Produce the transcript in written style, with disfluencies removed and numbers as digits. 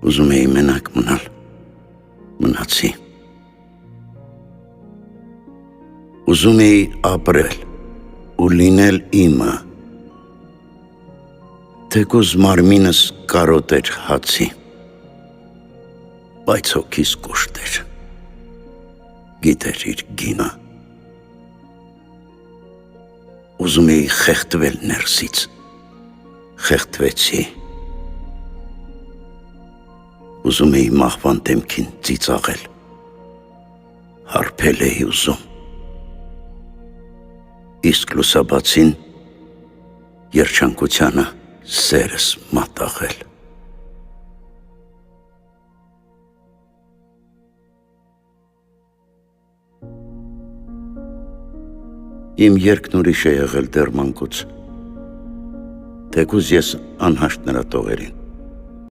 Ուզում էի մենակ մնալ, մնացի։ Ուզում էի ապրել ու լինել իմը, թեկուզ մարմինս կարոտ էր հացի, բայց հոգիս կուշտ էր, գիտեր իր գինը։ Ուզում էի խեղդվել ներսից, խեղդվեցի։ Ուզում էի մահվան դեմքին ծիծաղել, հարբել էի ուզում, իսկ լուսաբացին երջանկությանը սերս մատաղել։ Իմ երգն ուրիշ է եղել դեռ մանկուց, թեկուզ ես անհաշտ նրա տողերին։